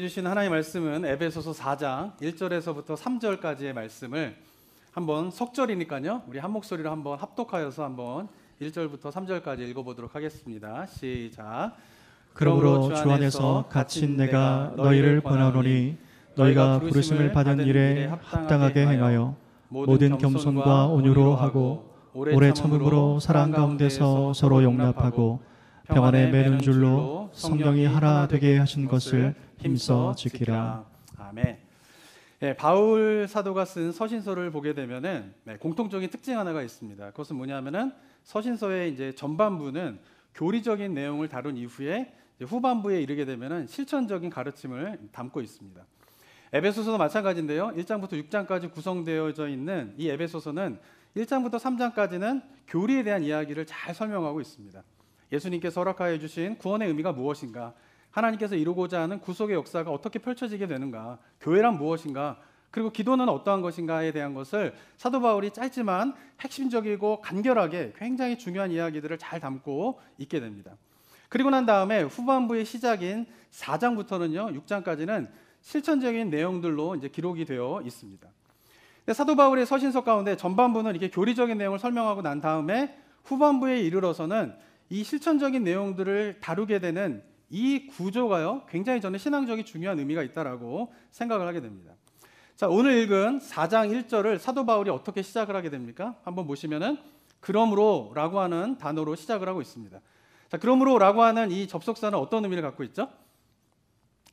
주신 하나님의 말씀은 에베소서 4장 1절에서부터 3절까지의 말씀을 한번 석절이니까요. 우리 한 목소리로 한번 합독하여서 한번 1절부터 3절까지 읽어보도록 하겠습니다. 시작. 그러므로 주 안에서 갇힌 내가 너희를 권하노니 너희가 부르심을 받은 일에 합당하게 행하여 모든 겸손과 온유로 하고 오래 참음으로 사랑 가운데서 서로 용납하고 평안에 매는 줄로 성령이 하나 되게 하신 것을 힘써 지키라. 아멘. 네, 바울 사도가 쓴 서신서를 보게 되면은 공통적인 특징 하나가 있습니다. 그것은 뭐냐면은 서신서의 이제 전반부는 교리적인 내용을 다룬 이후에 후반부에 이르게 되면은 실천적인 가르침을 담고 있습니다. 에베소서도 마찬가지인데요. 1장부터 6장까지 구성되어져 있는 이 에베소서는 1장부터 3장까지는 교리에 대한 이야기를 잘 설명하고 있습니다. 예수님께서 허락하여 주신 구원의 의미가 무엇인가, 하나님께서 이루고자 하는 구속의 역사가 어떻게 펼쳐지게 되는가, 교회란 무엇인가, 그리고 기도는 어떠한 것인가에 대한 것을 사도 바울이 짧지만 핵심적이고 간결하게 굉장히 중요한 이야기들을 잘 담고 있게 됩니다. 그리고 난 다음에 후반부의 시작인 4장부터는요, 6장까지는 실천적인 내용들로 이제 기록이 되어 있습니다. 사도 바울의 서신서 가운데 전반부는 이게 교리적인 내용을 설명하고 난 다음에 후반부에 이르러서는 이 실천적인 내용들을 다루게 되는 이 구조가요, 굉장히 저는 신앙적인 중요한 의미가 있다라고 생각을 하게 됩니다. 자, 오늘 읽은 4장 1절을 사도 바울이 어떻게 시작을 하게 됩니까? 한번 보시면은 그러므로라고 하는 단어로 시작을 하고 있습니다. 자, 그러므로라고 하는 이 접속사는 어떤 의미를 갖고 있죠?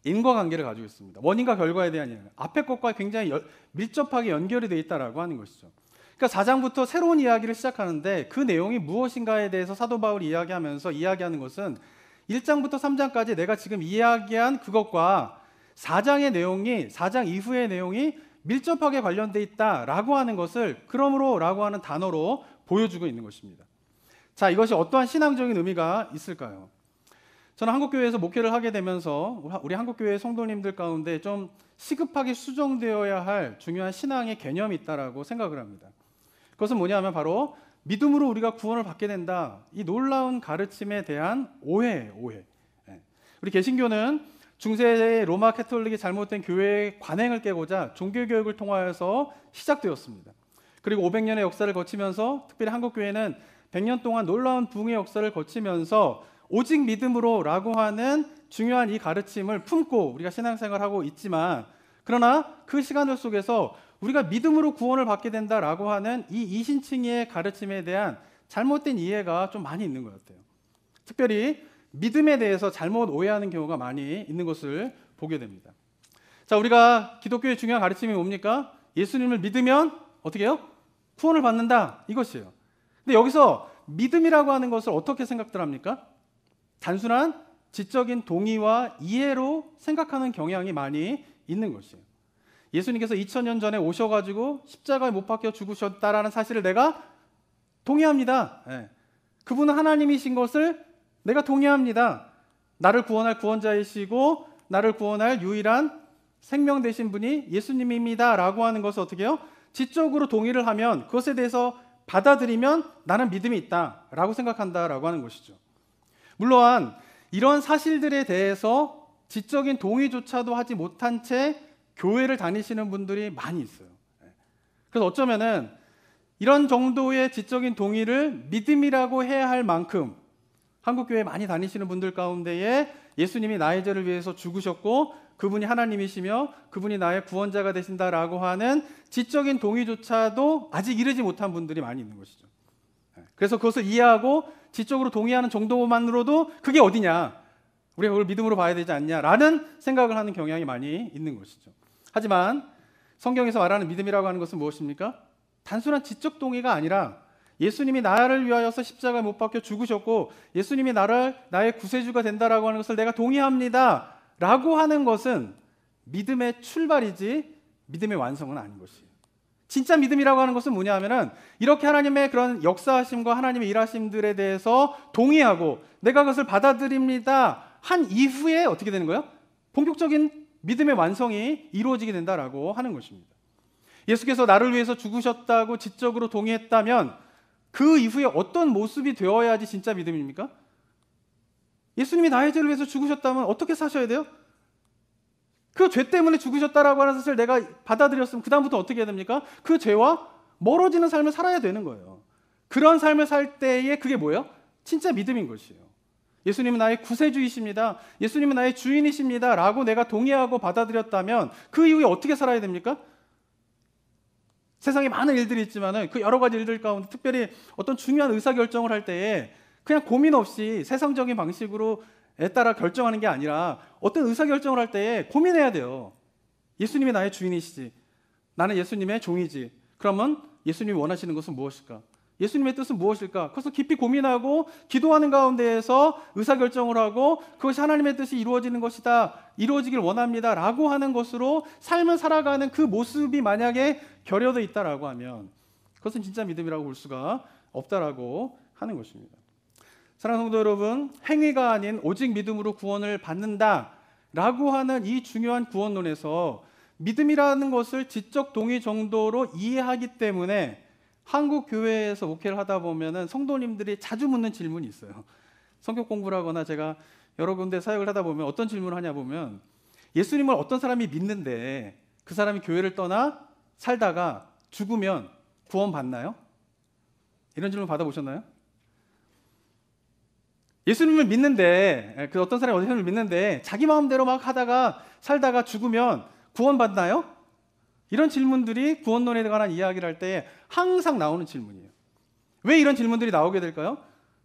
인과관계를 가지고 있습니다. 원인과 결과에 대한 이야기. 앞에 것과 굉장히 밀접하게 연결이 되어 있다라고 하는 것이죠. 그러니까 4장부터 새로운 이야기를 시작하는데 그 내용이 무엇인가에 대해서 사도 바울이 이야기하면서 이야기하는 것은 1장부터 3장까지 내가 지금 이야기한 그것과 4장의 내용이 4장 이후의 내용이 밀접하게 관련되어 있다라고 하는 것을 그러므로라고 하는 단어로 보여주고 있는 것입니다. 자, 이것이 어떠한 신앙적인 의미가 있을까요? 저는 한국교회에서 목회를 하게 되면서 우리 한국교회 성도님들 가운데 좀 시급하게 수정되어야 할 중요한 신앙의 개념이 있다라고 생각을 합니다. 그것은 뭐냐면 바로 믿음으로 우리가 구원을 받게 된다. 이 놀라운 가르침에 대한 오해예요, 오해. 우리 개신교는 중세의 로마 캐톨릭이 잘못된 교회의 관행을 깨고자 종교교육을 통하여서 시작되었습니다. 그리고 500년의 역사를 거치면서 특별히 한국교회는 100년 동안 놀라운 부흥의 역사를 거치면서 오직 믿음으로라고 하는 중요한 이 가르침을 품고 우리가 신앙생활하고 있지만, 그러나 그 시간들 속에서 우리가 믿음으로 구원을 받게 된다라고 하는 이 이신칭의의 가르침에 대한 잘못된 이해가 좀 많이 있는 것 같아요. 특별히 믿음에 대해서 잘못 오해하는 경우가 많이 있는 것을 보게 됩니다. 자, 우리가 기독교의 중요한 가르침이 뭡니까? 예수님을 믿으면 어떻게 해요? 구원을 받는다, 이것이에요. 근데 여기서 믿음이라고 하는 것을 어떻게 생각들 합니까? 단순한 지적인 동의와 이해로 생각하는 경향이 많이 있는 것이에요. 예수님께서 2000년 전에 오셔가지고 십자가에 못 박혀 죽으셨다라는 사실을 내가 동의합니다. 그분은 하나님이신 것을 내가 동의합니다. 나를 구원할 구원자이시고 나를 구원할 유일한 생명 되신 분이 예수님입니다 라고 하는 것을 어떻게 해요? 지적으로 동의를 하면, 그것에 대해서 받아들이면 나는 믿음이 있다라고 생각한다라고 하는 것이죠. 물론 이런 사실들에 대해서 지적인 동의조차도 하지 못한 채 교회를 다니시는 분들이 많이 있어요. 그래서 어쩌면은 이런 정도의 지적인 동의를 믿음이라고 해야 할 만큼 한국교회 많이 다니시는 분들 가운데에 예수님이 나의 죄를 위해서 죽으셨고 그분이 하나님이시며 그분이 나의 구원자가 되신다라고 하는 지적인 동의조차도 아직 이르지 못한 분들이 많이 있는 것이죠. 그래서 그것을 이해하고 지적으로 동의하는 정도만으로도 그게 어디냐, 우리가 그걸 믿음으로 봐야 되지 않냐라는 생각을 하는 경향이 많이 있는 것이죠. 하지만 성경에서 말하는 믿음이라고 하는 것은 무엇입니까? 단순한 지적 동의가 아니라 예수님이 나를 위하여서 십자가에 못 박혀 죽으셨고 예수님이 나의 구세주가 된다라고 하는 것을 내가 동의합니다 라고 하는 것은 믿음의 출발이지 믿음의 완성은 아닌 것이에요. 진짜 믿음이라고 하는 것은 뭐냐 하면은 이렇게 하나님의 그런 역사하심과 하나님의 일하심들에 대해서 동의하고 내가 그것을 받아들입니다 한 이후에 어떻게 되는 거예요? 본격적인 믿음의 완성이 이루어지게 된다라고 하는 것입니다. 예수께서 나를 위해서 죽으셨다고 지적으로 동의했다면 그 이후에 어떤 모습이 되어야지 진짜 믿음입니까? 예수님이 나의 죄를 위해서 죽으셨다면 어떻게 사셔야 돼요? 그 죄 때문에 죽으셨다라고 하는 사실을 내가 받아들였으면 그 다음부터 어떻게 해야 됩니까? 그 죄와 멀어지는 삶을 살아야 되는 거예요. 그런 삶을 살 때에 그게 뭐예요? 진짜 믿음인 것이에요. 예수님은 나의 구세주이십니다. 예수님은 나의 주인이십니다. 라고 내가 동의하고 받아들였다면 그 이후에 어떻게 살아야 됩니까? 세상에 많은 일들이 있지만 그 여러 가지 일들 가운데 특별히 어떤 중요한 의사결정을 할 때에 그냥 고민 없이 세상적인 방식으로 에 따라 결정하는 게 아니라 어떤 의사결정을 할 때에 고민해야 돼요. 예수님이 나의 주인이시지, 나는 예수님의 종이지, 그러면 예수님이 원하시는 것은 무엇일까? 예수님의 뜻은 무엇일까? 그래서 깊이 고민하고 기도하는 가운데에서 의사결정을 하고 그것이 하나님의 뜻이 이루어지는 것이다, 이루어지길 원합니다 라고 하는 것으로 삶을 살아가는 그 모습이 만약에 결여되어 있다라고 하면 그것은 진짜 믿음이라고 볼 수가 없다라고 하는 것입니다. 사랑하는 성도 여러분, 행위가 아닌 오직 믿음으로 구원을 받는다라고 하는 이 중요한 구원론에서 믿음이라는 것을 지적 동의 정도로 이해하기 때문에 한국 교회에서 목회를 하다 보면은 성도님들이 자주 묻는 질문이 있어요. 성경 공부를 하거나 제가 여러 군데 사역을 하다 보면 어떤 질문을 하냐 보면 예수님을 어떤 사람이 믿는데 그 사람이 교회를 떠나 살다가 죽으면 구원 받나요? 이런 질문 받아보셨나요? 예수님을 믿는데 그 어떤 사람이 예수님을 믿는데 자기 마음대로 막 하다가 살다가 죽으면 구원 받나요? 이런 질문들이 구원론에 관한 이야기를 할 때 항상 나오는 질문이에요. 왜 이런 질문들이 나오게 될까요?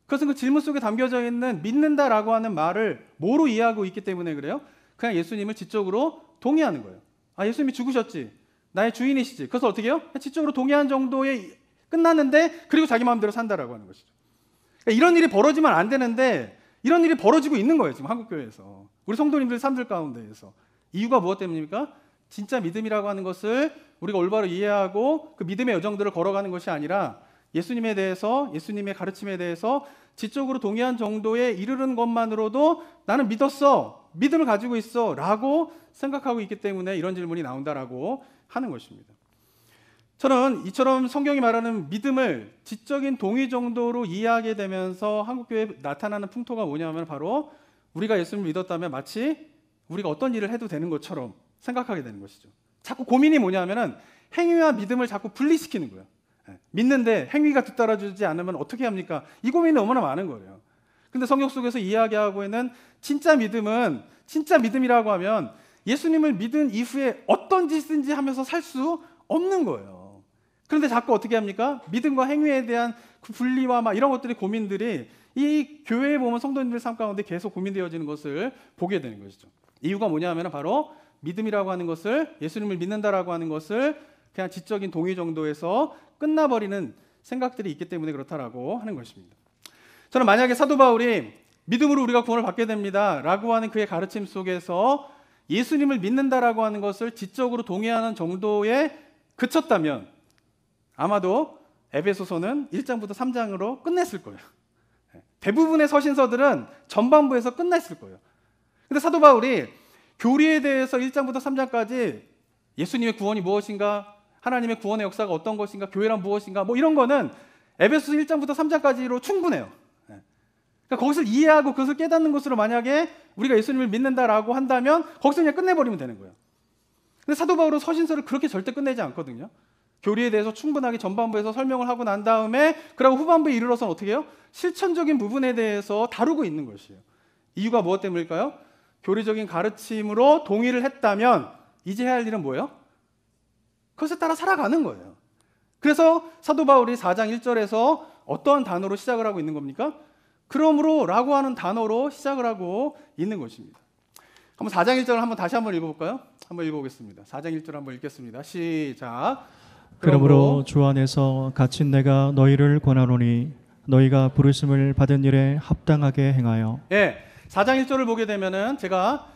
그것은 그 질문 속에 담겨져 있는 믿는다라고 하는 말을 뭐로 이해하고 있기 때문에 그래요? 그냥 예수님을 지적으로 동의하는 거예요. 아, 예수님이 죽으셨지, 나의 주인이시지. 그래서 어떻게 해요? 지적으로 동의한 정도에 끝났는데 그리고 자기 마음대로 산다라고 하는 것이죠. 그러니까 이런 일이 벌어지면 안 되는데 이런 일이 벌어지고 있는 거예요. 지금 한국교회에서 우리 성도님들 삶들 가운데에서. 이유가 무엇 때문입니까? 진짜 믿음이라고 하는 것을 우리가 올바로 이해하고 그 믿음의 여정들을 걸어가는 것이 아니라 예수님에 대해서, 예수님의 가르침에 대해서 지적으로 동의한 정도에 이르는 것만으로도 나는 믿었어, 믿음을 가지고 있어 라고 생각하고 있기 때문에 이런 질문이 나온다라고 하는 것입니다. 저는 이처럼 성경이 말하는 믿음을 지적인 동의 정도로 이해하게 되면서 한국교회에 나타나는 풍토가 뭐냐면 바로 우리가 예수님을 믿었다면 마치 우리가 어떤 일을 해도 되는 것처럼 생각하게 되는 것이죠. 자꾸 고민이 뭐냐면은 행위와 믿음을 자꾸 분리시키는 거예요. 믿는데 행위가 뒤따라주지 않으면 어떻게 합니까? 이 고민이 너무나 많은 거예요. 근데 성경 속에서 이야기하고 있는 진짜 믿음은, 진짜 믿음이라고 하면 예수님을 믿은 이후에 어떤 짓인지 하면서 살 수 없는 거예요. 그런데 자꾸 어떻게 합니까? 믿음과 행위에 대한 그 분리와 막 이런 것들이 고민들이 이 교회에 보면 성도님들 삶 가운데 계속 고민되어지는 것을 보게 되는 것이죠. 이유가 뭐냐면 바로 믿음이라고 하는 것을, 예수님을 믿는다라고 하는 것을 그냥 지적인 동의 정도에서 끝나버리는 생각들이 있기 때문에 그렇다라고 하는 것입니다. 저는 만약에 사도 바울이 믿음으로 우리가 구원을 받게 됩니다 라고 하는 그의 가르침 속에서 예수님을 믿는다라고 하는 것을 지적으로 동의하는 정도에 그쳤다면 아마도 에베소서는 1장부터 3장으로 끝냈을 거예요. 대부분의 서신서들은 전반부에서 끝냈을 거예요. 근데 사도 바울이 교리에 대해서 1장부터 3장까지 예수님의 구원이 무엇인가, 하나님의 구원의 역사가 어떤 것인가, 교회란 무엇인가, 뭐 이런 거는 에베소서 1장부터 3장까지로 충분해요. 그러니까 거기서 이해하고 그것을 깨닫는 것으로 만약에 우리가 예수님을 믿는다라고 한다면 거기서 그냥 끝내버리면 되는 거예요. 근데 사도 바울은 서신서를 그렇게 절대 끝내지 않거든요. 교리에 대해서 충분하게 전반부에서 설명을 하고 난 다음에 그리고 후반부에 이르러서는 어떻게 해요? 실천적인 부분에 대해서 다루고 있는 것이에요. 이유가 무엇 때문일까요? 교리적인 가르침으로 동의를 했다면 이제 해야 할 일은 뭐예요? 그것에 따라 살아가는 거예요. 그래서 사도 바울이 4장 1절에서 어떠한 단어로 시작을 하고 있는 겁니까? 그러므로 라고 하는 단어로 시작을 하고 있는 것입니다. 한번 4장 1절을 다시 한번 읽어볼까요? 한번 읽어보겠습니다. 4장 1절 한번 읽겠습니다. 시작. 그러므로 주 안에서 갇힌 내가 너희를 권하노니 너희가 부르심을 받은 일에 합당하게 행하여. 예, 4장 1절을 보게 되면은 제가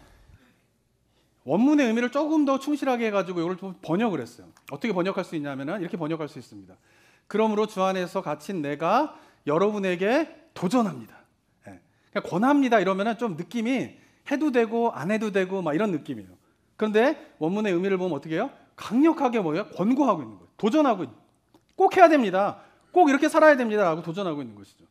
원문의 의미를 조금 더 충실하게 해가지고 이걸 좀 번역을 했어요. 어떻게 번역할 수 있냐면은 이렇게 번역할 수 있습니다. 그러므로 주 안에서 갇힌 내가 여러분에게 도전합니다. 예. 그러니까 권합니다 이러면은 좀 느낌이 해도 되고 안 해도 되고 막 이런 느낌이에요. 그런데 원문의 의미를 보면 어떻게 해요? 강력하게 뭐예요? 권고하고 있는 거예요. 도전하고 꼭 해야 됩니다. 꼭 이렇게 살아야 됩니다라고 도전하고 있는 것이죠.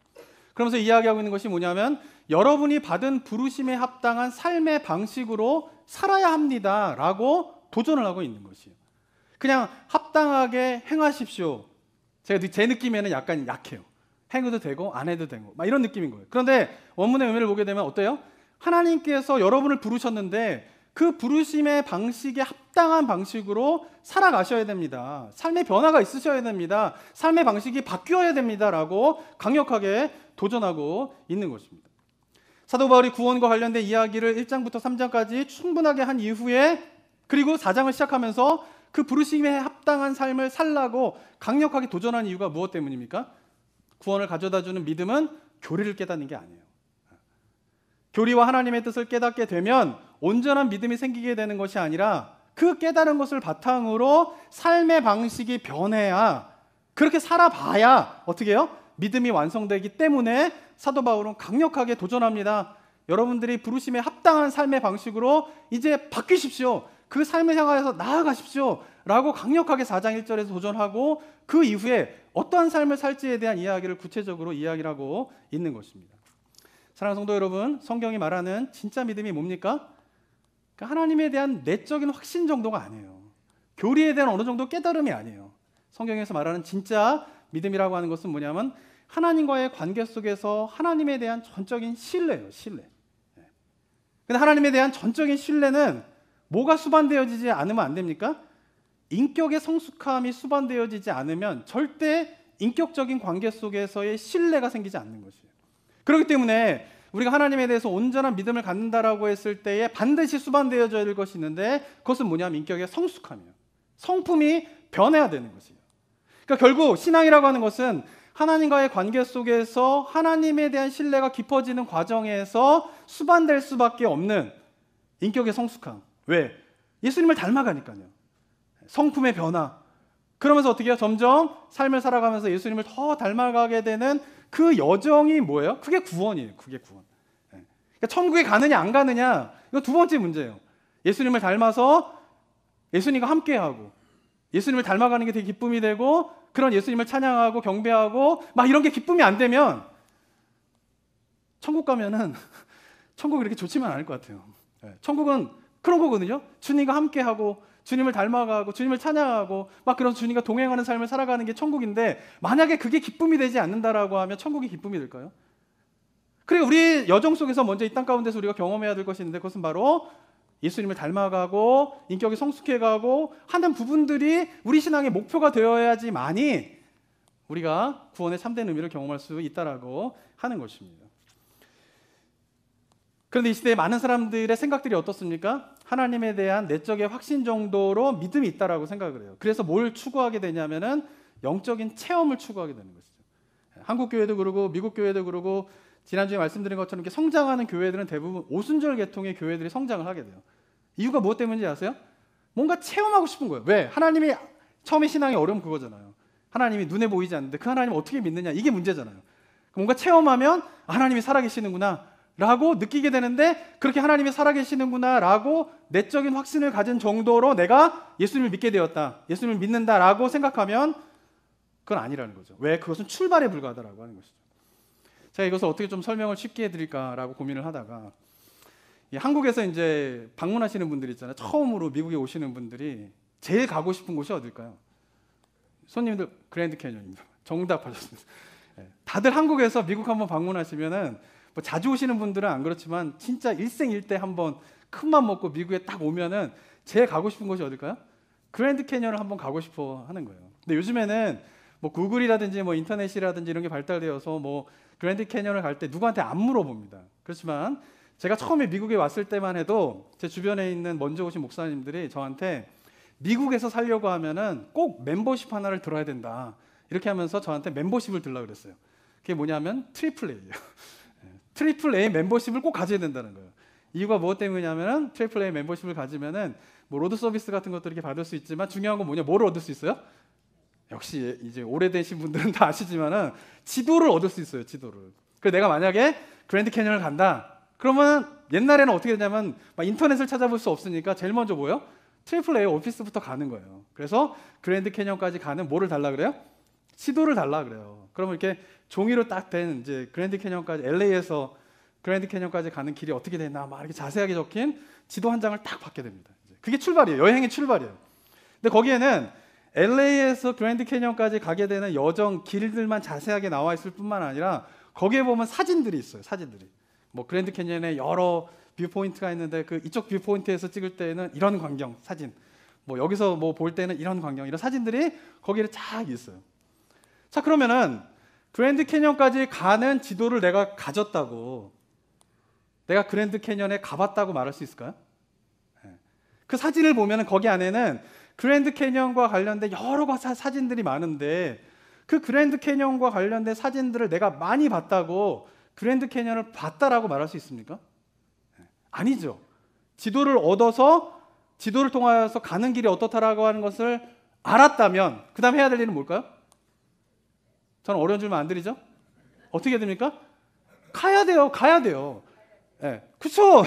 그러면서 이야기하고 있는 것이 뭐냐면 여러분이 받은 부르심에 합당한 삶의 방식으로 살아야 합니다라고 도전을 하고 있는 것이에요. 그냥 합당하게 행하십시오. 제 느낌에는 약간 약해요. 행해도 되고 안 해도 되고 막 이런 느낌인 거예요. 그런데 원문의 의미를 보게 되면 어때요? 하나님께서 여러분을 부르셨는데 그 부르심의 방식에 합당한 방식으로 살아가셔야 됩니다. 삶의 변화가 있으셔야 됩니다. 삶의 방식이 바뀌어야 됩니다라고 강력하게 도전하고 있는 것입니다. 사도 바울이 구원과 관련된 이야기를 1장부터 3장까지 충분하게 한 이후에 그리고 4장을 시작하면서 그 부르심에 합당한 삶을 살라고 강력하게 도전한 이유가 무엇 때문입니까? 구원을 가져다주는 믿음은 교리를 깨닫는 게 아니에요. 교리와 하나님의 뜻을 깨닫게 되면 온전한 믿음이 생기게 되는 것이 아니라 그 깨달은 것을 바탕으로 삶의 방식이 변해야, 그렇게 살아봐야 어떻게 해요? 믿음이 완성되기 때문에 사도 바울은 강력하게 도전합니다. 여러분들이 부르심에 합당한 삶의 방식으로 이제 바뀌십시오. 그 삶을 향하여서 나아가십시오 라고 강력하게 4장 1절에서 도전하고 그 이후에 어떠한 삶을 살지에 대한 이야기를 구체적으로 이야기를 하고 있는 것입니다. 사랑하는 성도 여러분, 성경이 말하는 진짜 믿음이 뭡니까? 그러니까 하나님에 대한 내적인 확신 정도가 아니에요. 교리에 대한 어느 정도 깨달음이 아니에요. 성경에서 말하는 진짜 믿음이라고 하는 것은 뭐냐면 하나님과의 관계 속에서 하나님에 대한 전적인 신뢰예요. 신뢰. 근데 하나님에 대한 전적인 신뢰는 뭐가 수반되어지지 않으면 안 됩니까? 인격의 성숙함이 수반되어지지 않으면 절대 인격적인 관계 속에서의 신뢰가 생기지 않는 것이에요. 그렇기 때문에 우리가 하나님에 대해서 온전한 믿음을 갖는다라고 했을 때에 반드시 수반되어져야 될 것이 있는데 그것은 뭐냐면 인격의 성숙함이에요. 성품이 변해야 되는 것이에요. 그러니까 결국 신앙이라고 하는 것은 하나님과의 관계 속에서 하나님에 대한 신뢰가 깊어지는 과정에서 수반될 수밖에 없는 인격의 성숙함. 왜? 예수님을 닮아가니까요. 성품의 변화. 그러면서 어떻게 해요? 점점 삶을 살아가면서 예수님을 더 닮아가게 되는 그 여정이 뭐예요? 그게 구원이에요. 그게 구원. 그러니까 천국에 가느냐 안 가느냐 이거 두 번째 문제예요. 예수님을 닮아서 예수님과 함께하고 예수님을 닮아가는 게 되게 기쁨이 되고 그런 예수님을 찬양하고 경배하고 막 이런 게 기쁨이 안 되면 천국 가면은 천국이 이렇게 좋지만 않을 것 같아요. 천국은 그런 거거든요. 주님과 함께하고 주님을 닮아가고 주님을 찬양하고 막 그런 주님과 동행하는 삶을 살아가는 게 천국인데 만약에 그게 기쁨이 되지 않는다라고 하면 천국이 기쁨이 될까요? 그리고 우리 여정 속에서 먼저 이 땅 가운데서 우리가 경험해야 될 것이 있는데 그것은 바로 예수님을 닮아가고 인격이 성숙해가고 하는 부분들이 우리 신앙의 목표가 되어야지만이 우리가 구원의 참된 의미를 경험할 수 있다라고 하는 것입니다. 그런데 이 시대에 많은 사람들의 생각들이 어떻습니까? 하나님에 대한 내적의 확신 정도로 믿음이 있다라고 생각을 해요. 그래서 뭘 추구하게 되냐면은 영적인 체험을 추구하게 되는 것이죠. 한국 교회도 그러고 미국 교회도 그러고 지난주에 말씀드린 것처럼 이렇게 성장하는 교회들은 대부분 오순절 계통의 교회들이 성장을 하게 돼요. 이유가 무엇 때문인지 아세요? 뭔가 체험하고 싶은 거예요. 왜? 하나님이 처음에 신앙의 어려움 그거잖아요. 하나님이 눈에 보이지 않는데 그 하나님을 어떻게 믿느냐 이게 문제잖아요. 뭔가 체험하면 하나님이 살아계시는구나 라고 느끼게 되는데 그렇게 하나님이 살아계시는구나 라고 내적인 확신을 가진 정도로 내가 예수님을 믿게 되었다, 예수님을 믿는다 라고 생각하면 그건 아니라는 거죠. 왜? 그것은 출발에 불과하다라고 하는 것이죠. 제가 이것을 어떻게 좀 설명을 쉽게 해드릴까라고 고민을 하다가 한국에서 이제 방문하시는 분들 있잖아요. 처음으로 미국에 오시는 분들이 제일 가고 싶은 곳이 어딜까요? 손님들 그랜드 캐니언입니다. 정답하셨습니다. 다들 한국에서 미국 한번 방문하시면은 뭐 자주 오시는 분들은 안 그렇지만 진짜 일생일대 한번 큰맘 먹고 미국에 딱 오면은 제일 가고 싶은 곳이 어딜까요? 그랜드 캐니언을 한번 가고 싶어 하는 거예요. 근데 요즘에는 뭐 구글이라든지 뭐 인터넷이라든지 이런 게 발달되어서 뭐 그랜드 캐니언을 갈 때 누구한테 안 물어봅니다. 그렇지만 제가 처음에 미국에 왔을 때만 해도 제 주변에 있는 먼저 오신 목사님들이 저한테 미국에서 살려고 하면은 꼭 멤버십 하나를 들어야 된다. 이렇게 하면서 저한테 멤버십을 들라고 그랬어요. 그게 뭐냐면 트리플 A예요. 트리플 A 멤버십을 꼭 가져야 된다는 거예요. 이유가 무엇 때문이냐면은 트리플 A 멤버십을 가지면은 뭐 로드 서비스 같은 것도 이렇게 받을 수 있지만 중요한 건 뭐냐? 뭐를 얻을 수 있어요? 역시 이제 오래되신 분들은 다 아시지만은 지도를 얻을 수 있어요. 지도를. 그래서 내가 만약에 그랜드 캐니언을 간다. 그러면 옛날에는 어떻게 되냐면 막 인터넷을 찾아볼 수 없으니까 제일 먼저 뭐예요? 트리플 A 오피스부터 가는 거예요. 그래서 그랜드 캐니언까지 가는 뭐를 달라 그래요? 지도를 달라 그래요. 그러면 이렇게 종이로 딱 된 이제 그랜드 캐니언까지 LA에서 그랜드 캐니언까지 가는 길이 어떻게 되나 막 이렇게 자세하게 적힌 지도 한 장을 딱 받게 됩니다. 그게 출발이에요. 여행의 출발이에요. 근데 거기에는 LA에서 그랜드 캐니언까지 가게 되는 여정 길들만 자세하게 나와 있을 뿐만 아니라 거기에 보면 사진들이 있어요. 사진들이. 뭐 그랜드 캐니언에 여러 뷰 포인트가 있는데 그 이쪽 뷰 포인트에서 찍을 때는 이런 광경 사진, 뭐 여기서 뭐 볼 때는 이런 광경, 이런 사진들이 거기에 쫙 있어요. 자, 그러면은 그랜드 캐니언까지 가는 지도를 내가 가졌다고, 내가 그랜드 캐니언에 가봤다고 말할 수 있을까요? 그 사진을 보면은 거기 안에는 그랜드 캐니언과 관련된 여러 가지 사진들이 많은데 그 그랜드 캐니언과 관련된 사진들을 내가 많이 봤다고 그랜드 캐니언을 봤다라고 말할 수 있습니까? 아니죠. 지도를 얻어서 지도를 통하여서 가는 길이 어떻다라고 하는 것을 알았다면 그 다음 해야 될 일은 뭘까요? 저는 어려운 질문 안 드리죠? 어떻게 해야 됩니까? 가야 돼요. 가야 돼요. 예, 그쵸?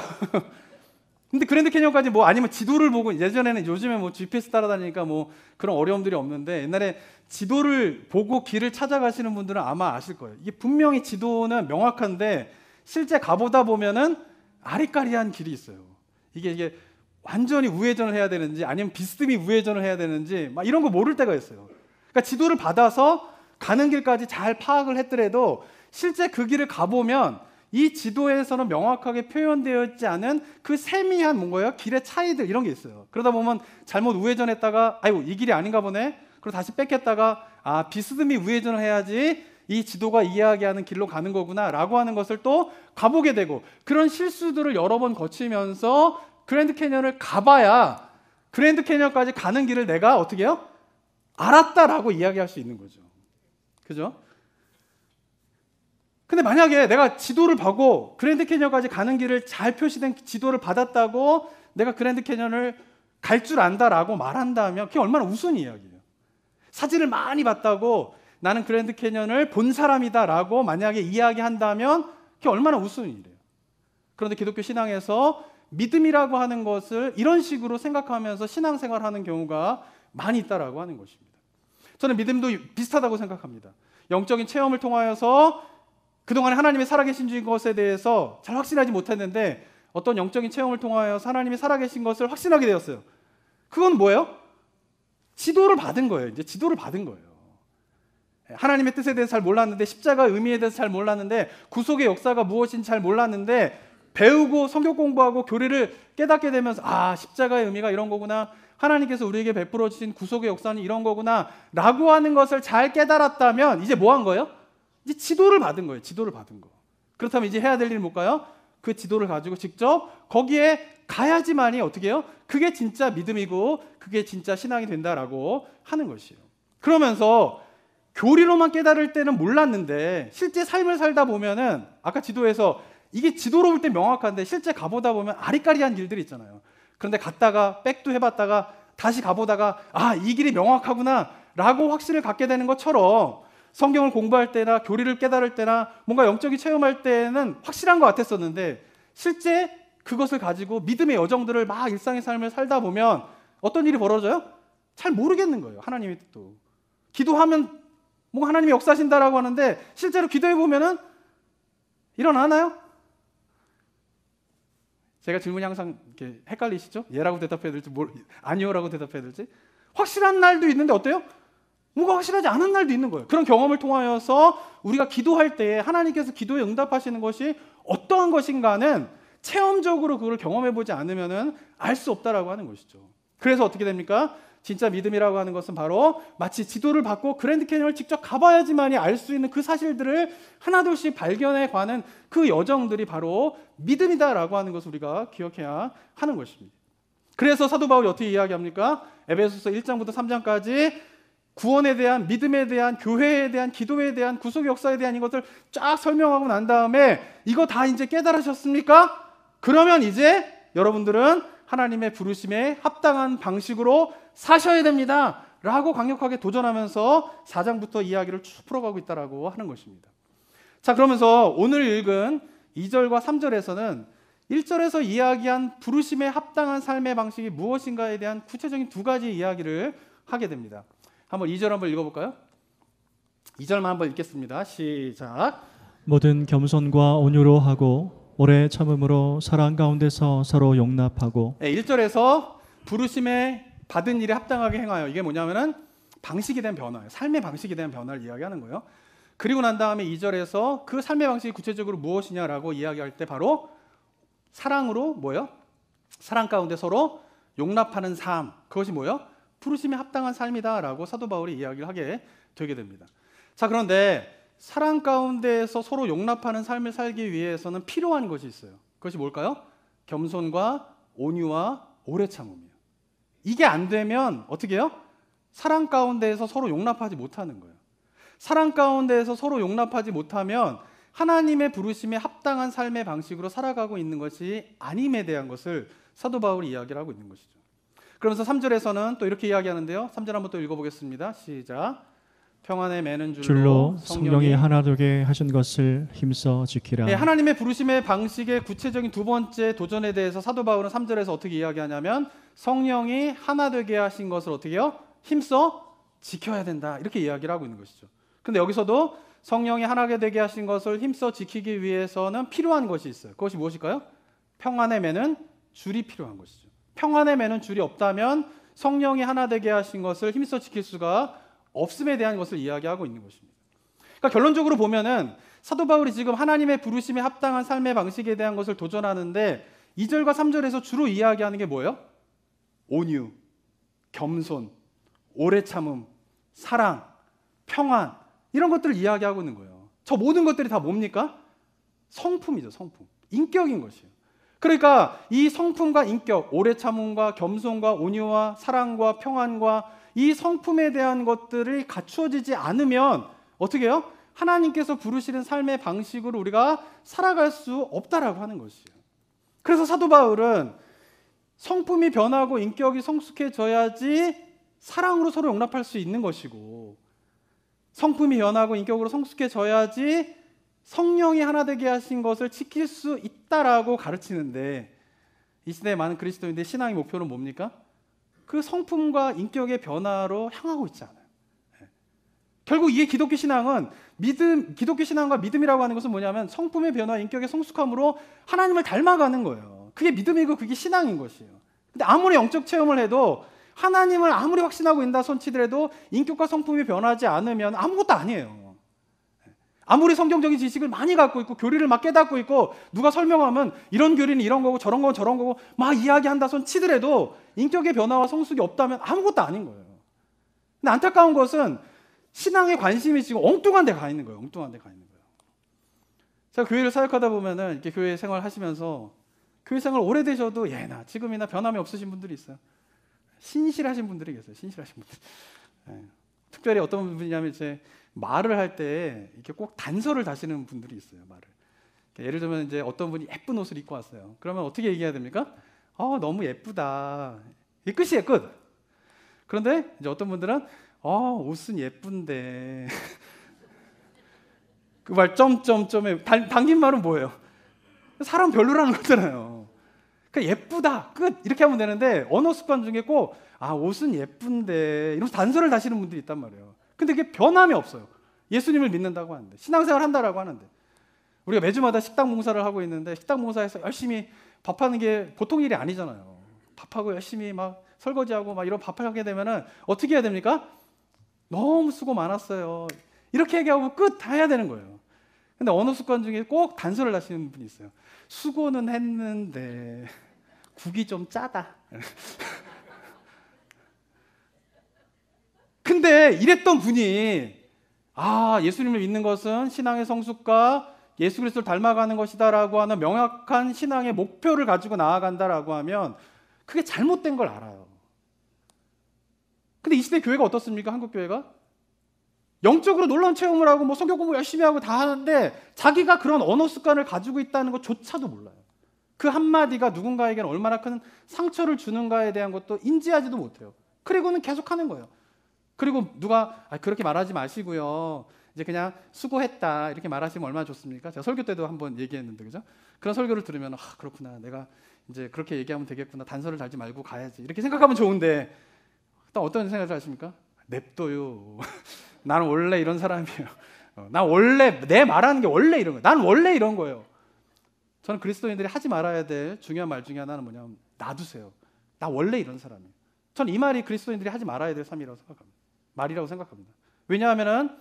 근데 그랜드 캐니언까지 뭐 아니면 지도를 보고, 예전에는, 요즘에 뭐 GPS 따라다니니까 뭐 그런 어려움들이 없는데 옛날에 지도를 보고 길을 찾아가시는 분들은 아마 아실 거예요. 이게 분명히 지도는 명확한데 실제 가보다 보면은 아리까리한 길이 있어요. 이게 완전히 우회전을 해야 되는지 아니면 비스듬히 우회전을 해야 되는지 막 이런 거 모를 때가 있어요. 그러니까 지도를 받아서 가는 길까지 잘 파악을 했더라도 실제 그 길을 가보면 이 지도에서는 명확하게 표현되어 있지 않은 그 세미한 뭔가요? 길의 차이들, 이런 게 있어요. 그러다 보면 잘못 우회전했다가 아이고 이 길이 아닌가 보네. 그리고 다시 뺏겼다가 아, 비스듬히 우회전을 해야지 이 지도가 이야기하는 길로 가는 거구나 라고 하는 것을 또 가보게 되고, 그런 실수들을 여러 번 거치면서 그랜드 캐니언을 가봐야 그랜드 캐니언까지 가는 길을 내가 어떻게 해요? 알았다라고 이야기할 수 있는 거죠. 그죠? 근데 만약에 내가 지도를 보고 그랜드 캐니언까지 가는 길을 잘 표시된 지도를 받았다고 내가 그랜드 캐니언을 갈 줄 안다라고 말한다면 그게 얼마나 우스운 이야기예요. 사진을 많이 봤다고 나는 그랜드 캐니언을 본 사람이다라고 만약에 이야기한다면 그게 얼마나 우스운 일이에요. 그런데 기독교 신앙에서 믿음이라고 하는 것을 이런 식으로 생각하면서 신앙생활하는 경우가 많이 있다라고 하는 것입니다. 저는 믿음도 비슷하다고 생각합니다. 영적인 체험을 통하여서 그동안에 하나님이 살아계신 것에 대해서 잘 확신하지 못했는데 어떤 영적인 체험을 통하여서 하나님이 살아계신 것을 확신하게 되었어요. 그건 뭐예요? 지도를 받은 거예요. 이제 지도를 받은 거예요. 하나님의 뜻에 대해서 잘 몰랐는데, 십자가의 의미에 대해서 잘 몰랐는데, 구속의 역사가 무엇인지 잘 몰랐는데 배우고 성경 공부하고 교리를 깨닫게 되면서 아, 십자가의 의미가 이런 거구나, 하나님께서 우리에게 베풀어 주신 구속의 역사는 이런 거구나 라고 하는 것을 잘 깨달았다면 이제 뭐 한 거예요? 이제 지도를 받은 거예요. 지도를 받은 거. 그렇다면 이제 해야 될 일은 뭘까요? 그 지도를 가지고 직접 거기에 가야지만이 어떻게 해요? 그게 진짜 믿음이고 그게 진짜 신앙이 된다라고 하는 것이에요. 그러면서 교리로만 깨달을 때는 몰랐는데 실제 삶을 살다 보면은 아까 지도에서 이게 지도로 볼 때 명확한데 실제 가보다 보면 아리까리한 길들이 있잖아요. 그런데 갔다가 백도 해봤다가 다시 가보다가 아, 이 길이 명확하구나 라고 확신을 갖게 되는 것처럼 성경을 공부할 때나 교리를 깨달을 때나 뭔가 영적인 체험할 때는 확실한 것 같았었는데 실제 그것을 가지고 믿음의 여정들을 막 일상의 삶을 살다 보면 어떤 일이 벌어져요? 잘 모르겠는 거예요. 하나님의 뜻도. 기도하면 뭔가 하나님이 역사하신다라고 하는데 실제로 기도해 보면은 일어나나요? 제가 질문이 항상 이렇게 헷갈리시죠? 예라고 대답해야 될지 아니요라고 대답해야 될지. 확실한 날도 있는데 어때요? 뭔가 확실하지 않은 날도 있는 거예요. 그런 경험을 통하여서 우리가 기도할 때 하나님께서 기도에 응답하시는 것이 어떠한 것인가는 체험적으로 그걸 경험해보지 않으면 알 수 없다라고 하는 것이죠. 그래서 어떻게 됩니까? 진짜 믿음이라고 하는 것은 바로 마치 지도를 받고 그랜드 캐니언을 직접 가봐야지만이 알 수 있는 그 사실들을 하나둘씩 발견해 가는 그 여정들이 바로 믿음이다라고 하는 것을 우리가 기억해야 하는 것입니다. 그래서 사도 바울이 어떻게 이야기합니까? 에베소서 1장부터 3장까지 구원에 대한, 믿음에 대한, 교회에 대한, 기도에 대한, 구속 역사에 대한 이것을 쫙 설명하고 난 다음에 이거 다 이제 깨달으셨습니까? 그러면 이제 여러분들은 하나님의 부르심에 합당한 방식으로 사셔야 됩니다 라고 강력하게 도전하면서 4장부터 이야기를 쭉 풀어가고 있다라고 하는 것입니다. 자, 그러면서 오늘 읽은 2절과 3절에서는 1절에서 이야기한 부르심에 합당한 삶의 방식이 무엇인가에 대한 구체적인 두 가지 이야기를 하게 됩니다. 한번 2절 한번 읽어볼까요? 2절만 한번 읽겠습니다. 시작. 모든 겸손과 온유로 하고 오래 참음으로 사랑 가운데서 서로 용납하고. 1절에서 부르심에 받은 일에 합당하게 행하여, 이게 뭐냐면은 방식에 대한 변화예요. 삶의 방식에 대한 변화를 이야기하는 거예요. 그리고 난 다음에 2절에서 그 삶의 방식이 구체적으로 무엇이냐라고 이야기할 때 바로 사랑으로 뭐예요? 사랑 가운데 서로 용납하는 삶, 그것이 뭐예요? 부르심에 합당한 삶이다라고 사도 바울이 이야기를 하게 되게 됩니다. 자, 그런데 사랑 가운데에서 서로 용납하는 삶을 살기 위해서는 필요한 것이 있어요. 그것이 뭘까요? 겸손과 온유와 오래 참음이에요. 이게 안 되면 어떻게 해요? 사랑 가운데에서 서로 용납하지 못하는 거예요. 사랑 가운데에서 서로 용납하지 못하면 하나님의 부르심에 합당한 삶의 방식으로 살아가고 있는 것이 아님에 대한 것을 사도 바울이 이야기를 하고 있는 것이죠. 그러면서 3절에서는 또 이렇게 이야기하는데요. 3절 한번 또 읽어보겠습니다. 시작. 평안에 매는 줄로 성령이 하나 되게 하신 것을 힘써 지키라. 네, 하나님의 부르심의 방식의 구체적인 두 번째 도전에 대해서 사도 바울은 3절에서 어떻게 이야기하냐면 성령이 하나 되게 하신 것을 어떻게 해요? 힘써 지켜야 된다, 이렇게 이야기를 하고 있는 것이죠. 근데 여기서도 성령이 하나 되게 하신 것을 힘써 지키기 위해서는 필요한 것이 있어요. 그것이 무엇일까요? 평안에 매는 줄이 필요한 것이죠. 평안에 매는 줄이 없다면 성령이 하나 되게 하신 것을 힘써 지킬 수가 없음에 대한 것을 이야기하고 있는 것입니다. 그러니까 결론적으로 보면은 사도 바울이 지금 하나님의 부르심에 합당한 삶의 방식에 대한 것을 도전하는데 2절과 3절에서 주로 이야기하는 게 뭐예요? 온유, 겸손, 오래 참음, 사랑, 평안, 이런 것들을 이야기하고 있는 거예요. 저 모든 것들이 다 뭡니까? 성품이죠. 성품, 인격인 것이에요. 그러니까 이 성품과 인격, 오래 참음과 겸손과 온유와 사랑과 평안과 이 성품에 대한 것들이 갖추어지지 않으면 어떻게 해요? 하나님께서 부르시는 삶의 방식으로 우리가 살아갈 수 없다라고 하는 것이에요. 그래서 사도 바울은 성품이 변하고 인격이 성숙해져야지 사랑으로 서로 용납할 수 있는 것이고, 성품이 변하고 인격으로 성숙해져야지 성령이 하나 되게 하신 것을 지킬 수 있다라고 가르치는데, 이 시대의 많은 그리스도인들의 신앙의 목표는 뭡니까? 그 성품과 인격의 변화로 향하고 있지 않아요. 결국 이게 기독교 신앙은 기독교 신앙과 믿음이라고 하는 것은 뭐냐면 성품의 변화, 인격의 성숙함으로 하나님을 닮아가는 거예요. 그게 믿음이고 그게 신앙인 것이에요. 근데 아무리 영적 체험을 해도, 하나님을 아무리 확신하고 있다 손치더라도 인격과 성품이 변하지 않으면 아무것도 아니에요. 아무리 성경적인 지식을 많이 갖고 있고 교리를 막 깨닫고 있고 누가 설명하면 이런 교리는 이런 거고 저런 건 저런 거고 막 이야기한다 손 치더라도 인격의 변화와 성숙이 없다면 아무것도 아닌 거예요. 근데 안타까운 것은 신앙에 관심이 지금 엉뚱한 데 가 있는 거예요. 엉뚱한 데 가 있는 거예요. 제가 교회를 사역하다 보면은 이렇게 교회 생활 하시면서 교회 생활 오래되셔도 예나 지금이나 변함이 없으신 분들이 있어요. 신실하신 분들이 계세요. 신실하신 분들. 특별히 어떤 분이냐면 이제 말을 할 때 이렇게 꼭 단서를 다시는 분들이 있어요. 말을. 예를 들면 이제 어떤 분이 예쁜 옷을 입고 왔어요. 그러면 어떻게 얘기해야 됩니까? 너무 예쁘다. 이게 끝이에요, 끝. 그런데 이제 어떤 분들은 옷은 예쁜데 그 말 점점점에 담긴 말은 뭐예요? 사람 별로라는 거잖아요. 그러니까 예쁘다, 끝, 이렇게 하면 되는데 언어 습관 중에 꼭 옷은 예쁜데 이러면서 단서를 다시는 분들이 있단 말이에요. 근데 이게 변함이 없어요. 예수님을 믿는다고 하는데, 신앙생활 한다라고 하는데, 우리가 매주마다 식당 봉사를 하고 있는데 식당 봉사에서 열심히 밥하는 게 보통 일이 아니잖아요. 밥하고 열심히 막 설거지하고 막 이런 밥을 하게 되면은 어떻게 해야 됩니까? 너무 수고 많았어요, 이렇게 얘기하고 끝 다 해야 되는 거예요. 근데 언어 습관 중에 꼭 단서를 다시는 분이 있어요. 수고는 했는데 국이 좀 짜다. 근데 이랬던 분이 예수님을 믿는 것은 신앙의 성숙과 예수 그리스도를 닮아가는 것이다라고 하는 명확한 신앙의 목표를 가지고 나아간다라고 하면 그게 잘못된 걸 알아요. 근데 이 시대 교회가 어떻습니까? 한국 교회가 영적으로 놀라운 체험을 하고 성경 공부 열심히 하고 다 하는데 자기가 그런 언어 습관을 가지고 있다는 것조차도 몰라요. 그 한마디가 누군가에게는 얼마나 큰 상처를 주는가에 대한 것도 인지하지도 못해요. 그리고는 계속 하는 거예요. 그리고 누가 그렇게 말하지 마시고요, 이제 그냥 수고했다 이렇게 말하시면 얼마나 좋습니까? 제가 설교 때도 한번 얘기했는데, 그죠? 그런 설교를 들으면 그렇구나, 내가 이제 그렇게 얘기하면 되겠구나, 단서를 달지 말고 가야지 이렇게 생각하면 좋은데, 또 어떤 생각을 하십니까? 냅둬요. 나는 원래 이런 사람이에요. 난 원래 내 말하는 게 원래 이런 거예요. 난 원래 이런 거예요. 저는 그리스도인들이 하지 말아야 될 중요한 말 중에 하나는 뭐냐면 놔두세요. 나 원래 이런 사람이에요. 저는 이 말이 그리스도인들이 하지 말아야 될 말이라고 생각합니다. 왜냐하면은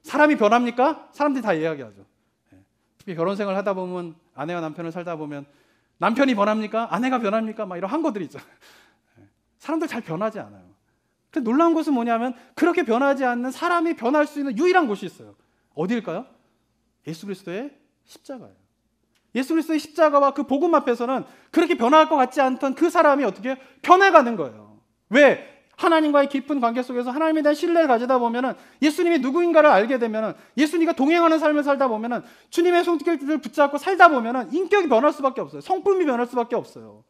사람이 변합니까? 사람들이 다 이야기하죠. 특히 결혼 생활을 하다 보면 아내와 남편을 살다 보면 남편이 변합니까? 아내가 변합니까? 막 이런 한거들이 있잖아요. 사람들 잘 변하지 않아요. 근데 놀라운 것은 뭐냐면 그렇게 변하지 않는 사람이 변할 수 있는 유일한 곳이 있어요. 어디일까요? 예수 그리스도의 십자가예요. 예수 그리스도의 십자가와 그 복음 앞에서는 그렇게 변할 것 같지 않던 그 사람이 어떻게 변해가는 거예요. 왜? 하나님과의 깊은 관계 속에서 하나님에 대한 신뢰를 가지다 보면은 예수님이 누구인가를 알게 되면은 예수님과 동행하는 삶을 살다 보면은 주님의 손길을 붙잡고 살다 보면은 인격이 변할 수밖에 없어요. 성품이 변할 수밖에 없어요.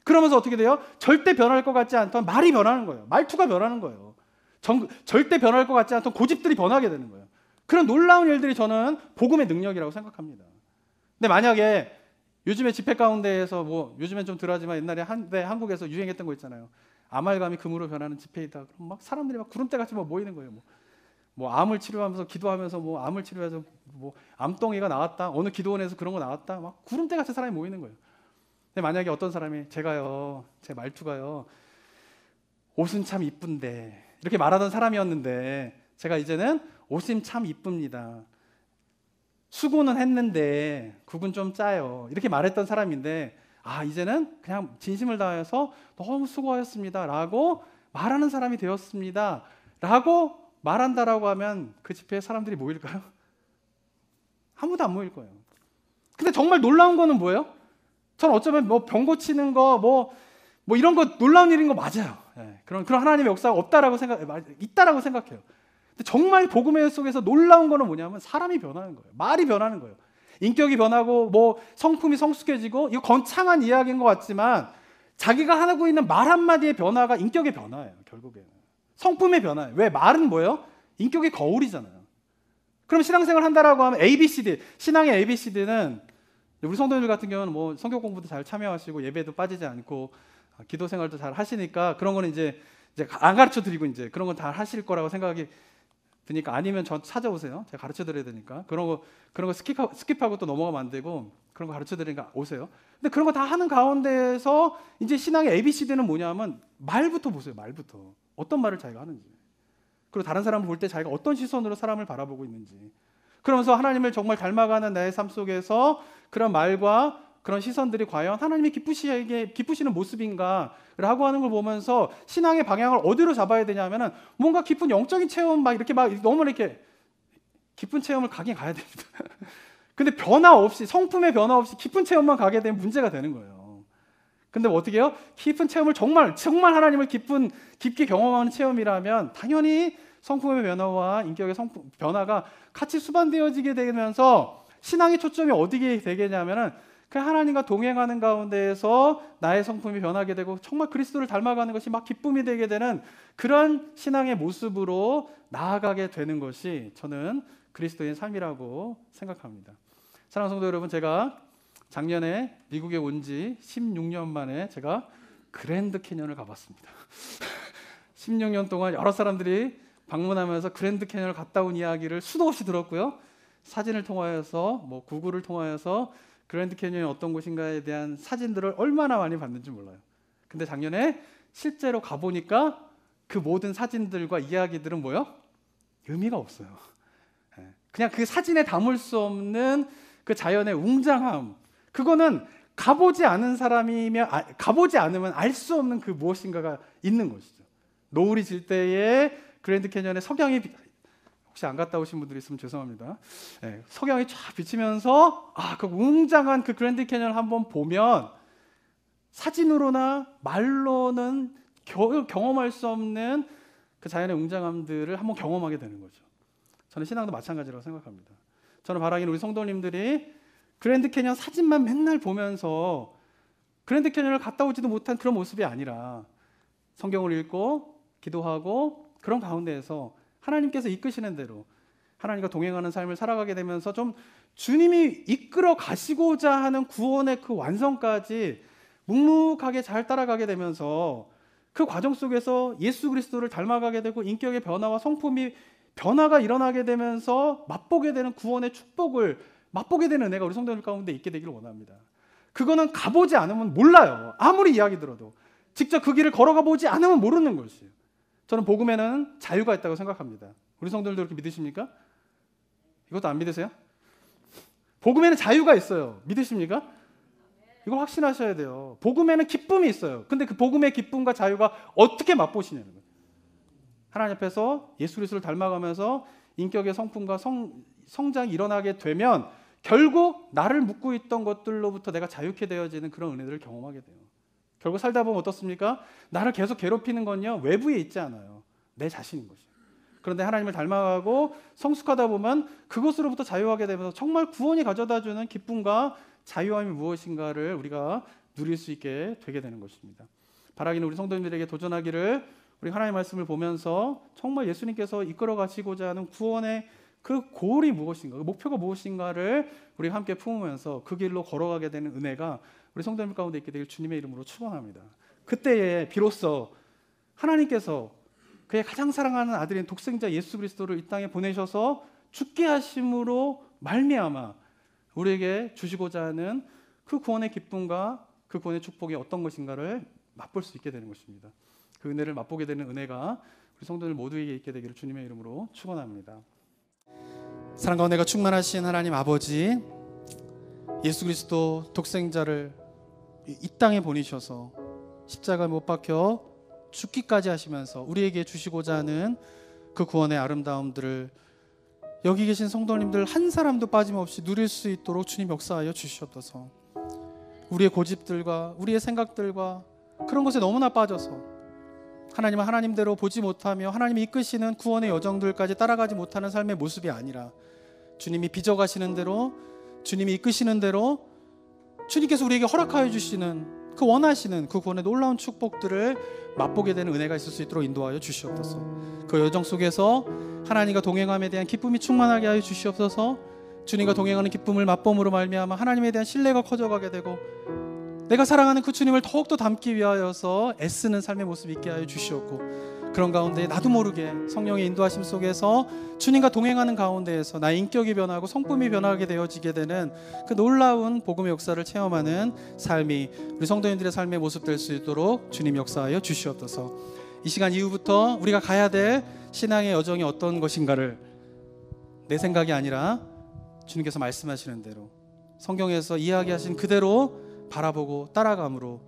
그러면서 어떻게 돼요? 절대 변할 것 같지 않던 말이 변하는 거예요. 말투가 변하는 거예요. 절대 변할 것 같지 않던 고집들이 변하게 되는 거예요. 그런 놀라운 일들이 저는 복음의 능력이라고 생각합니다. 근데 만약에 요즘에 집회 가운데에서 뭐 요즘엔 좀 덜하지만 옛날에 한국에서 유행했던 거 있잖아요. 아말감이 금으로 변하는 집회이다. 그럼 막 사람들이 막 구름대같이 막 모이는 거예요. 뭐 암을 치료하면서 기도하면서 뭐 암을 치료해서 뭐 암덩이가 나왔다. 어느 기도원에서 그런 거 나왔다. 막 구름대같이 사람이 모이는 거예요. 근데 만약에 어떤 사람이 제가요, 제 말투가요, 옷은 참 이쁜데 이렇게 말하던 사람이었는데 제가 이제는 옷은 참 이쁩니다. 수고는 했는데 국은 좀 짜요. 이렇게 말했던 사람인데 이제는 그냥 진심을 다해서 너무 수고하셨습니다 라고 말하는 사람이 되었습니다 라고 말한다라고 하면 그 집회에 사람들이 모일까요? 아무도 안 모일 거예요. 근데 정말 놀라운 거는 뭐예요? 전 어쩌면 뭐 병 고치는 거 뭐 이런 거 놀라운 일인 거 맞아요. 그런 하나님의 역사가 있다라고 생각해요. 근데 정말 복음의 속에서 놀라운 거는 뭐냐면 사람이 변하는 거예요. 말이 변하는 거예요. 인격이 변하고 뭐 성품이 성숙해지고 이거 거창한 이야기인 것 같지만 자기가 하고 있는 말 한마디의 변화가 인격의 변화예요. 결국에는 성품의 변화예요. 왜? 말은 뭐예요? 인격의 거울이잖아요. 그럼 신앙생활 한다라고 하면 ABCD, 신앙의 ABCD는 우리 성도님들 같은 경우는 뭐 성경 공부도 잘 참여하시고 예배도 빠지지 않고 기도 생활도 잘 하시니까 그런 거는 이제 안 가르쳐 드리고 이제 그런 건 다 하실 거라고 생각이 드니까 아니면 저 찾아오세요. 제가 가르쳐 드려야 되니까 그런 거 스킵하고 또 넘어가면 안 되고 그런 거 가르쳐 드리니까 오세요. 근데 그런 거 다 하는 가운데에서 이제 신앙의 ABCD는 뭐냐면 말부터 보세요. 말부터 어떤 말을 자기가 하는지, 그리고 다른 사람을 볼 때 자기가 어떤 시선으로 사람을 바라보고 있는지, 그러면서 하나님을 정말 닮아가는 나의 삶 속에서 그런 말과 그런 시선들이 과연 하나님이 기쁘시는 모습인가라고 하는 걸 보면서 신앙의 방향을 어디로 잡아야 되냐면은 뭔가 깊은 영적인 체험 너무 이렇게 깊은 체험을 가긴 가야 됩니다. 근데 변화 없이, 성품의 변화 없이 깊은 체험만 가게 되면 문제가 되는 거예요. 근데 어떻게 해요? 깊은 체험을 정말 하나님을 깊게 경험하는 체험이라면 당연히 성품의 변화와 인격의 변화가 같이 수반되어지게 되면서 신앙의 초점이 어디에 되겠냐면은 그 하나님과 동행하는 가운데에서 나의 성품이 변하게 되고 정말 그리스도를 닮아가는 것이 막 기쁨이 되게 되는 그런 신앙의 모습으로 나아가게 되는 것이 저는 그리스도인 삶이라고 생각합니다. 사랑하는 성도 여러분, 제가 작년에 미국에 온 지 16년 만에 제가 그랜드 캐년을 가봤습니다. 16년 동안 여러 사람들이 방문하면서 그랜드 캐년을 갔다 온 이야기를 수도 없이 들었고요. 사진을 통하여서 구글을 통하여서 그랜드 캐년이 어떤 곳인가에 대한 사진들을 얼마나 많이 봤는지 몰라요. 근데 작년에 실제로 가보니까 그 모든 사진들과 이야기들은 뭐예요? 의미가 없어요. 그냥 그 사진에 담을 수 없는 그 자연의 웅장함, 그거는 가보지 않으면 알 수 없는 그 무엇인가가 있는 것이죠. 노을이 질 때에 그랜드 캐년의 석양이, 혹시 안 갔다 오신 분들이 있으면 죄송합니다. 석양이 쫙 비치면서 그 웅장한 그 그랜드 캐년을 한번 보면 사진으로나 말로는 경험할 수 없는 그 자연의 웅장함들을 한번 경험하게 되는 거죠. 저는 신앙도 마찬가지라고 생각합니다. 저는 바라기는 우리 성도님들이 그랜드 캐년 사진만 맨날 보면서 그랜드 캐년을 갔다 오지도 못한 그런 모습이 아니라 성경을 읽고 기도하고 그런 가운데에서 하나님께서 이끄시는 대로 하나님과 동행하는 삶을 살아가게 되면서 좀 주님이 이끌어 가시고자 하는 구원의 그 완성까지 묵묵하게 잘 따라가게 되면서 그 과정 속에서 예수 그리스도를 닮아가게 되고 인격의 변화와 성품이 변화가 일어나게 되면서 맛보게 되는 구원의 축복을 맛보게 되는 은혜가 우리 성도들 가운데 있게 되기를 원합니다. 그거는 가보지 않으면 몰라요. 아무리 이야기 들어도 직접 그 길을 걸어가 보지 않으면 모르는 것이에요. 저는 복음에는 자유가 있다고 생각합니다. 우리 성도들도 그렇게 믿으십니까? 이것도 안 믿으세요? 복음에는 자유가 있어요. 믿으십니까? 이걸 확신하셔야 돼요. 복음에는 기쁨이 있어요. 근데 그 복음의 기쁨과 자유가 어떻게 맛보시냐는 거예요. 하나님 앞에서 예수 그리스도를 닮아가면서 인격의 성품과 성장이 일어나게 되면 결국 나를 묶고 있던 것들로부터 내가 자유케 되어지는 그런 은혜들을 경험하게 돼요. 결국 살다 보면 어떻습니까? 나를 계속 괴롭히는 건요, 외부에 있지 않아요. 내 자신인 것이에요. 그런데 하나님을 닮아가고 성숙하다 보면 그것으로부터 자유하게 되면서 정말 구원이 가져다주는 기쁨과 자유함이 무엇인가를 우리가 누릴 수 있게 되게 되는 것입니다. 바라기는 우리 성도님들에게 도전하기를 우리 하나님의 말씀을 보면서 정말 예수님께서 이끌어 가시고자 하는 구원의 그 골이 무엇인가, 그 목표가 무엇인가를 우리가 함께 품으면서 그 길로 걸어가게 되는 은혜가 우리 성도님 가운데 있게 되길 주님의 이름으로 축원합니다. 그때에 비로소 하나님께서 그의 가장 사랑하는 아들인 독생자 예수 그리스도를 이 땅에 보내셔서 죽게 하심으로 말미암아 우리에게 주시고자 하는 그 구원의 기쁨과 그 구원의 축복이 어떤 것인가를 맛볼 수 있게 되는 것입니다. 그 은혜를 맛보게 되는 은혜가 우리 성도들 모두에게 있게 되기를 주님의 이름으로 축원합니다. 사랑과 은혜가 충만하신 하나님 아버지, 예수 그리스도 독생자를 이 땅에 보내셔서 십자가에 못 박혀 죽기까지 하시면서 우리에게 주시고자 하는 그 구원의 아름다움들을 여기 계신 성도님들 한 사람도 빠짐없이 누릴 수 있도록 주님 역사하여 주시옵소서. 우리의 고집들과 우리의 생각들과 그런 것에 너무나 빠져서 하나님은 하나님대로 보지 못하며 하나님이 이끄시는 구원의 여정들까지 따라가지 못하는 삶의 모습이 아니라 주님이 빚어가시는 대로, 주님이 이끄시는 대로 주님께서 우리에게 허락하여 주시는 그 원하시는 그 구원의 놀라운 축복들을 맛보게 되는 은혜가 있을 수 있도록 인도하여 주시옵소서. 그 여정 속에서 하나님과 동행함에 대한 기쁨이 충만하게 하여 주시옵소서. 주님과 동행하는 기쁨을 맛봄으로 말미암아 하나님에 대한 신뢰가 커져가게 되고 내가 사랑하는 그 주님을 더욱더 닮기 위하여서 애쓰는 삶의 모습이 있게 하여 주시옵고, 그런 가운데 나도 모르게 성령의 인도하심 속에서 주님과 동행하는 가운데에서 나의 인격이 변하고 성품이 변하게 되어지게 되는 그 놀라운 복음의 역사를 체험하는 삶이 우리 성도님들의 삶의 모습 될 수 있도록 주님 역사하여 주시옵소서. 이 시간 이후부터 우리가 가야 될 신앙의 여정이 어떤 것인가를 내 생각이 아니라 주님께서 말씀하시는 대로 성경에서 이야기하신 그대로 바라보고 따라감으로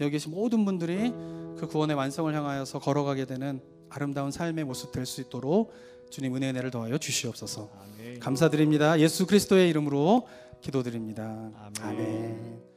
여기 계신 모든 분들이 그 구원의 완성을 향하여서 걸어가게 되는 아름다운 삶의 모습 될 수 있도록 주님 은혜를 더하여 주시옵소서. 아멘. 감사드립니다. 예수 그리스도의 이름으로 기도드립니다. 아멘. 아멘.